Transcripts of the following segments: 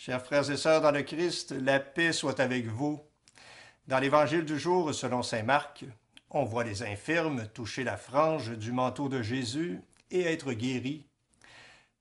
Chers frères et sœurs dans le Christ, la paix soit avec vous. Dans l'Évangile du jour selon saint Marc, on voit les infirmes toucher la frange du manteau de Jésus et être guéris.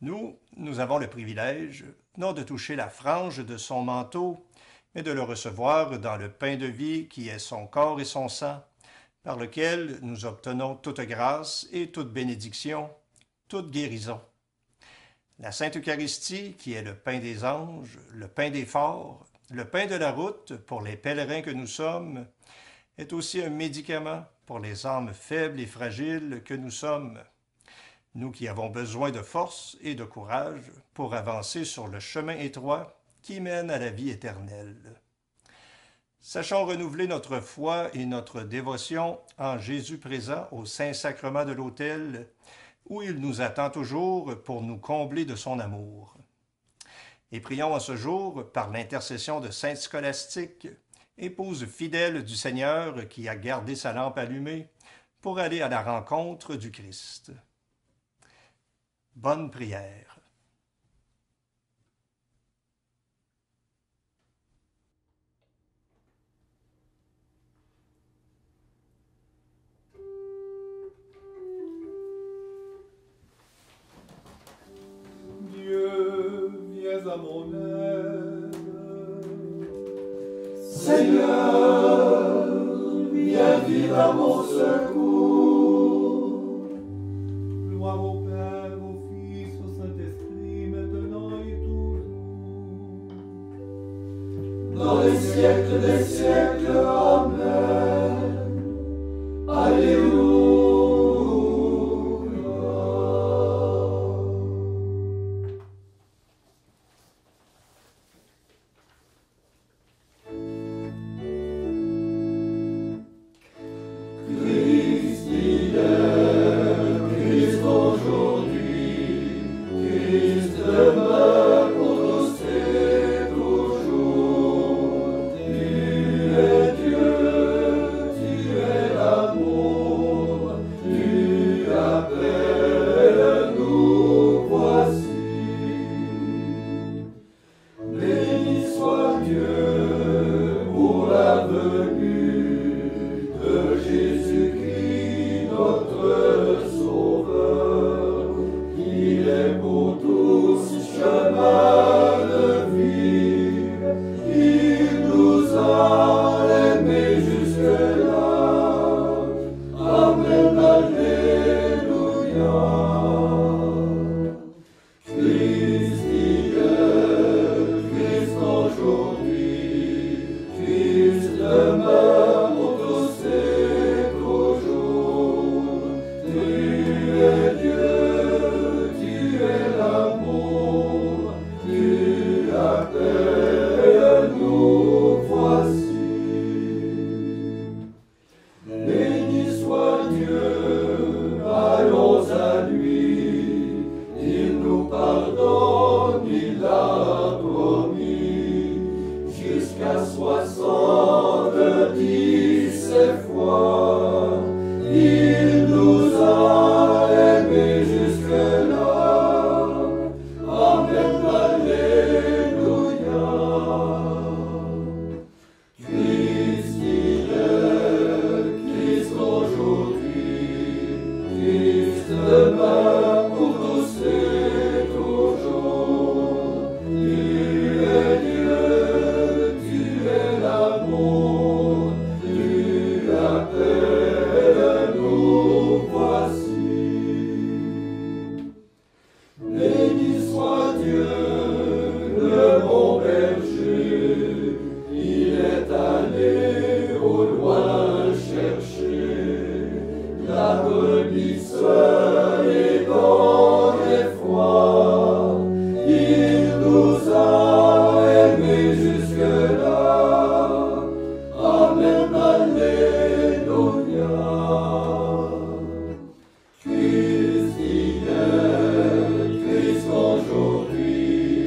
Nous avons le privilège, non de toucher la frange de son manteau, mais de le recevoir dans le pain de vie qui est son corps et son sang, par lequel nous obtenons toute grâce et toute bénédiction, toute guérison. La Sainte Eucharistie, qui est le pain des anges, le pain des forts, le pain de la route pour les pèlerins que nous sommes, est aussi un médicament pour les âmes faibles et fragiles que nous sommes, nous qui avons besoin de force et de courage pour avancer sur le chemin étroit qui mène à la vie éternelle. Sachons renouveler notre foi et notre dévotion en Jésus présent au Saint-Sacrement de l'autel, où il nous attend toujours pour nous combler de son amour. Et prions en ce jour, par l'intercession de Sainte Scolastique, épouse fidèle du Seigneur qui a gardé sa lampe allumée pour aller à la rencontre du Christ. Bonne prière. Dieu, viens à mon aide. Seigneur, viens vivre à mon secours. Gloire au Père, au Fils, au Saint-Esprit, maintenant et toujours. Dans les siècles des siècles, Amen. Alléluia. Christ hier, Christ aujourd'hui, Christ demain, pour tous et toujours. Tu es Dieu, tu es l'amour, tu appelles, nous voici. Béni soit Dieu pour la venue de Jésus-Christ, notre Sauveur. Il est pour tous chemin de vie. Il nous a aimés jusque-là. Amen, Alléluia. Christ hier, Christ aujourd'hui, Christ demain, pour tous et toujours. Tu es Dieu, tu es l'amour, tu appelles, nous voici. Béni soit Dieu, allons à lui, il nous pardonne, il a promis, jusqu'à 70 fois, il nous a aimés jusque-là. Amen, Alléluia. Christ hier, Christ aujourd'hui, Christ demain, pour tous et toujours. Tu es Dieu, tu es l'amour, tu appelles, nous voici. Béni soit Dieu, le bon berger, il est allé au loin chercher la brebis seule et dans l'effroi. Il nous a aimés jusque-là. Amen, Alléluia. Christ hier, Christ aujourd'hui,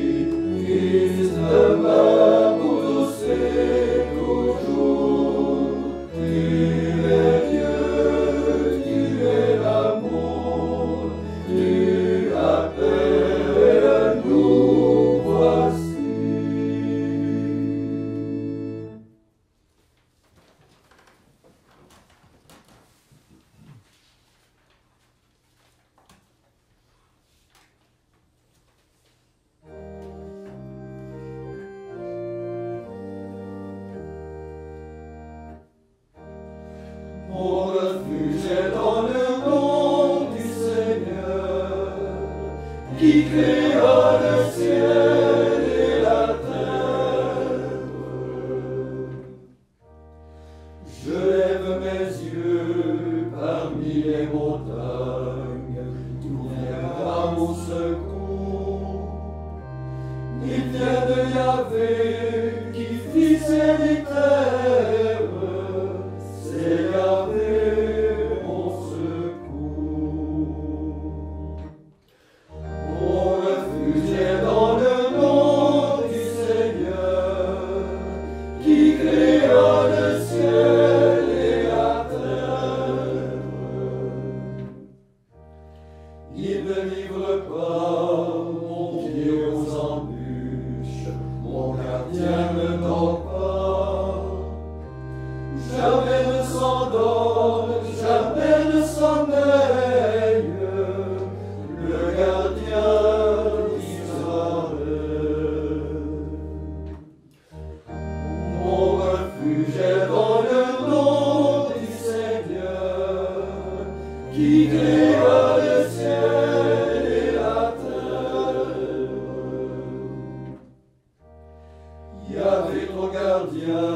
créa le ciel et la terre. Je lève mes yeux parmi les montagnes, d'où viendra mon secours. Il vient de Yahvé qui fit ciel et terre, c'est Yahvé mon secours. Mon refuge est dans le nom du Seigneur, qui créa le ciel et la terre. Il ne livre pas mon pied aux embûches, mon gardien ne dort pas. Jamais ne s'endort, jamais ne sommeille, le gardien d'Israël. Mon refuge est dans le nom du Seigneur, qui créa le ciel et la terre. Yahvé ton gardien,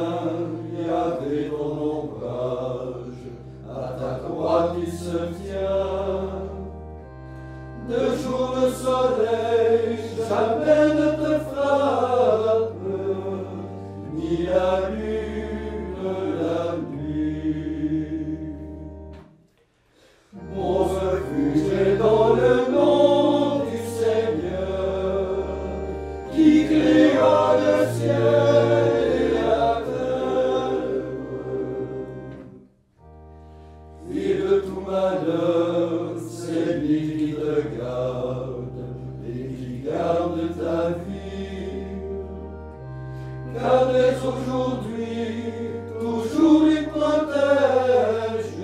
Yahvé ton ombrage, à ta droite il se tient. De jour le soleil jamais ne te frappe, ni la lune la nuit. Mon refuge est dans le nom du Seigneur, qui créa le ciel et la terre. Et de tout malheur, c'est lui qui te garde et qui garde ta vie. Garde-les aujourd'hui, toujours les protège,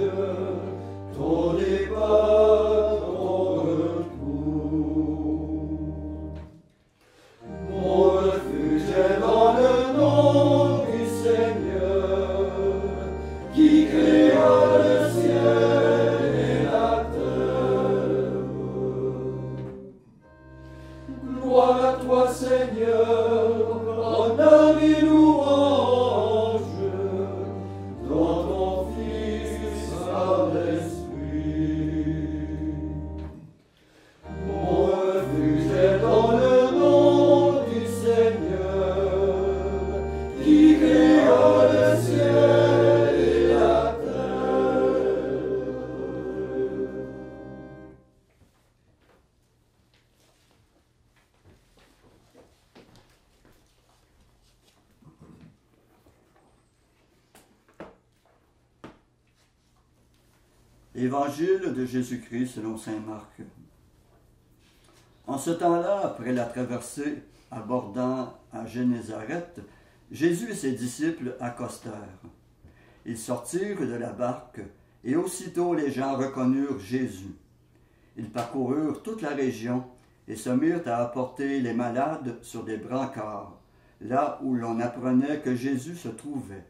ton départ, ton retour. Mon refuge est dans le nom du Seigneur, qui créa le ciel et la terre. Gloire à toi, Seigneur, honneur et louange, dans ton Fils Saint-Esprit. Mon refuge est dans le nom du Seigneur, qui créa le ciel et la terre. Évangile de Jésus-Christ selon saint Marc. En ce temps-là, après la traversée abordant à Génézareth, Jésus et ses disciples accostèrent. Ils sortirent de la barque, et aussitôt les gens reconnurent Jésus. Ils parcoururent toute la région et se mirent à apporter les malades sur des brancards, là où l'on apprenait que Jésus se trouvait.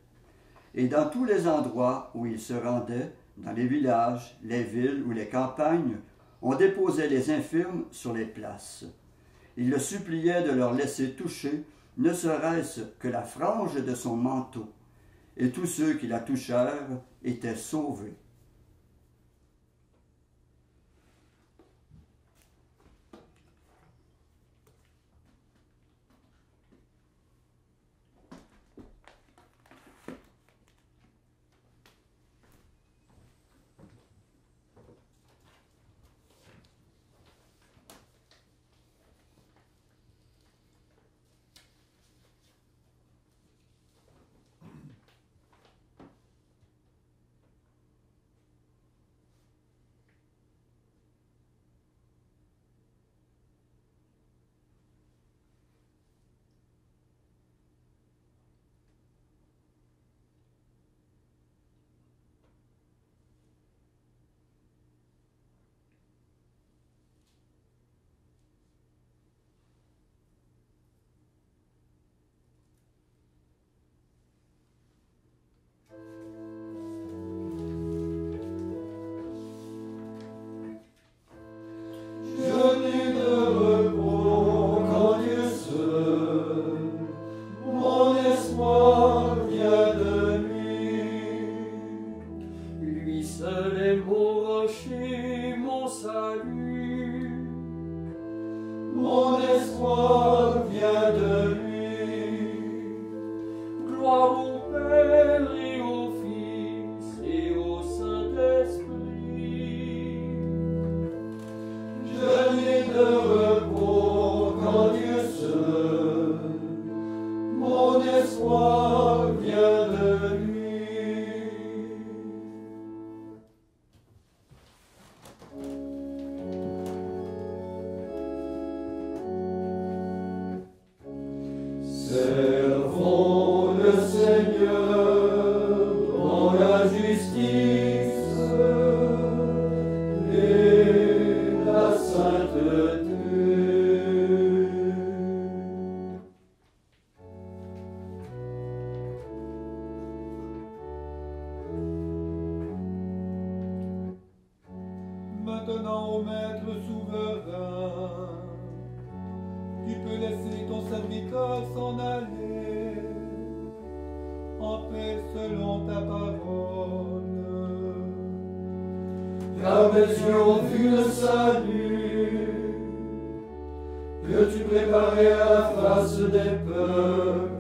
Et dans tous les endroits où ils se rendaient, dans les villages, les villes ou les campagnes, on déposait les infirmes sur les places. Il le suppliait de leur laisser toucher, ne serait-ce que la frange de son manteau, et tous ceux qui la touchèrent étaient sauvés. espoir vient de lui. Gloire au Père et au Fils et au Saint-Esprit. Je n'ai de repos qu'en Dieu seul. Mon espoir vient de lui. Servons le Seigneur dans la justice et la sainteté. Maintenant, ô Maître souverain, tu peux laisser ton serviteur s'en aller en paix selon ta parole. Car mes yeux ont vu le salut que tu préparais à la face des peuples,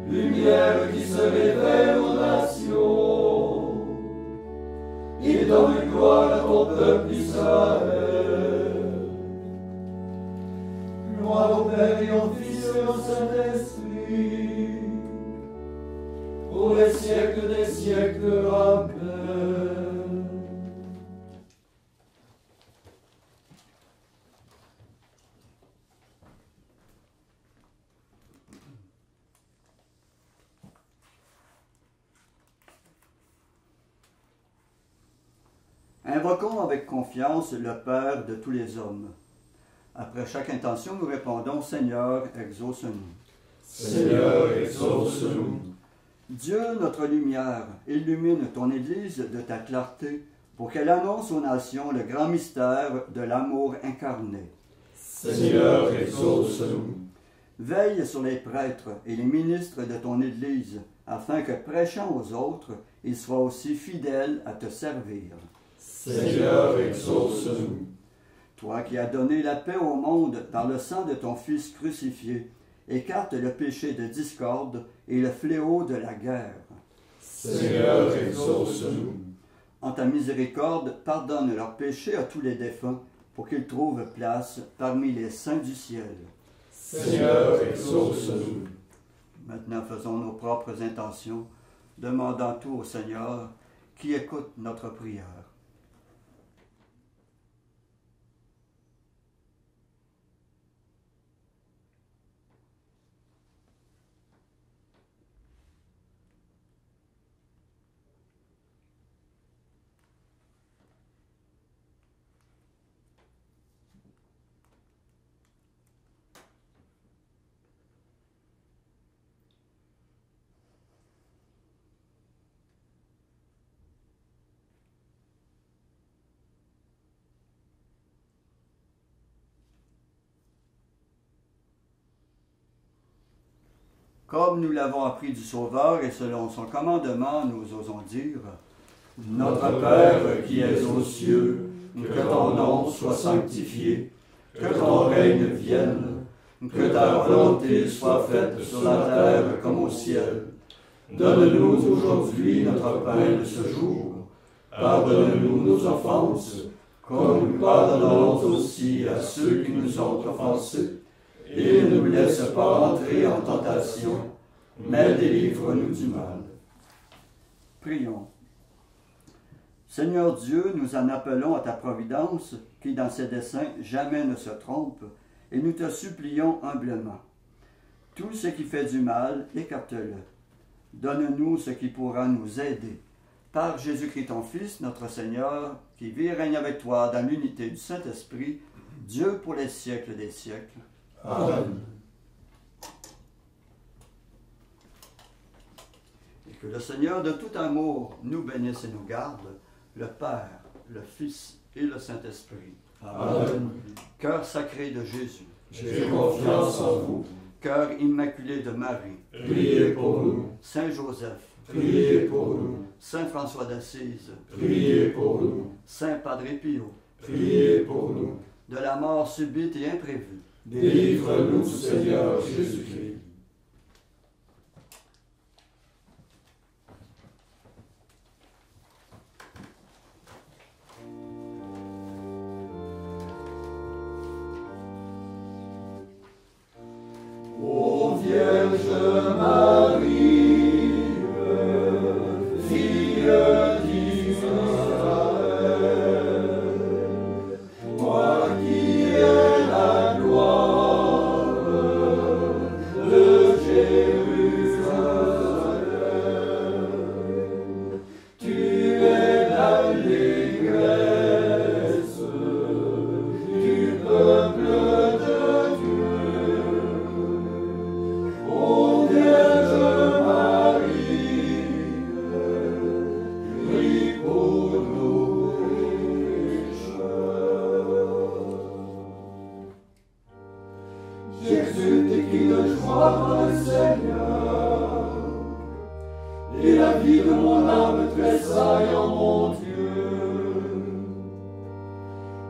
lumière qui se révèle aux nations et donne gloire à ton peuple Israël. Gloire au Père et au Fils et au Saint-Esprit, pour les siècles des siècles. Amen. Invoquons avec confiance le Père de tous les hommes. Après chaque intention, nous répondons « Seigneur, exauce-nous ». Seigneur, exauce-nous. Dieu, notre lumière, illumine ton Église de ta clarté pour qu'elle annonce aux nations le grand mystère de l'amour incarné. Seigneur, exauce-nous. Veille sur les prêtres et les ministres de ton Église, afin que, prêchant aux autres, ils soient aussi fidèles à te servir. Seigneur, exauce-nous. Toi qui as donné la paix au monde par le sang de ton Fils crucifié, écarte le péché de discorde et le fléau de la guerre. Seigneur, exauce-nous. En ta miséricorde, pardonne leurs péchés à tous les défunts, pour qu'ils trouvent place parmi les saints du ciel. Seigneur, exauce-nous. Maintenant, faisons nos propres intentions, demandant tout au Seigneur, qui écoute notre prière. Comme nous l'avons appris du Sauveur et selon son commandement, nous osons dire « Notre Père qui es aux cieux, que ton nom soit sanctifié, que ton règne vienne, que ta volonté soit faite sur la terre comme au ciel. Donne-nous aujourd'hui notre pain de ce jour. Pardonne-nous nos offenses, comme nous pardonnons aussi à ceux qui nous ont offensés. Et ne nous laisse pas entrer en tentation, mais délivre-nous du mal. » Prions. Seigneur Dieu, nous en appelons à ta providence, qui dans ses desseins jamais ne se trompe, et nous te supplions humblement. Tout ce qui fait du mal, écarte-le. Donne-nous ce qui pourra nous aider. Par Jésus-Christ ton Fils, notre Seigneur, qui vit et règne avec toi dans l'unité du Saint-Esprit, Dieu pour les siècles des siècles. Amen. Et que le Seigneur de tout amour nous bénisse et nous garde, le Père, le Fils et le Saint-Esprit. Amen. Cœur sacré de Jésus, J'ai confiance en vous. cœur immaculé de Marie, Priez pour nous. Saint Joseph, Priez pour nous. Saint François d'Assise, Priez pour nous. Saint Padre Pio, Priez pour nous. de la mort subite et imprévue. Délivre-nous, Seigneur Jésus-Christ. Ô Vierge Marie, fille d'Israël, toi qui es la gloire de Jérusalem, tu es l'allégresse du peuple de Dieu. Ô Vierge Marie, prie pour nous pécheurs. J'exulte et crie de joie dans le Seigneur, et la vie de mon âme tressaille en mon Dieu.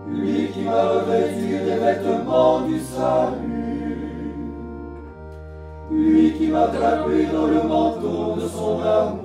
Lui qui m'a revêtu des vêtements du salut, lui qui m'a drapé dans le manteau de son amour.